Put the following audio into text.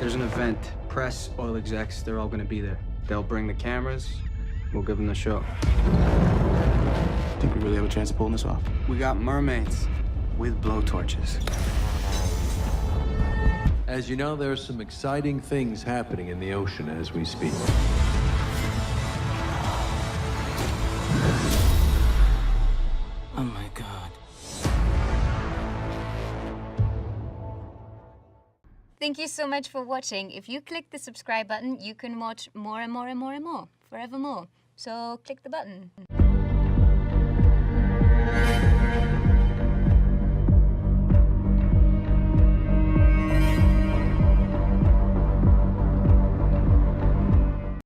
There's an event. Press, oil execs, they're all gonna be there. They'll bring the cameras. We'll give them the show. Think we really have a chance of pulling this off? We got mermaids with blowtorches. As you know, there are some exciting things happening in the ocean as we speak. Oh my God. Thank you so much for watching. If you click the subscribe button, you can watch more and more and more and more, forevermore. So click the button.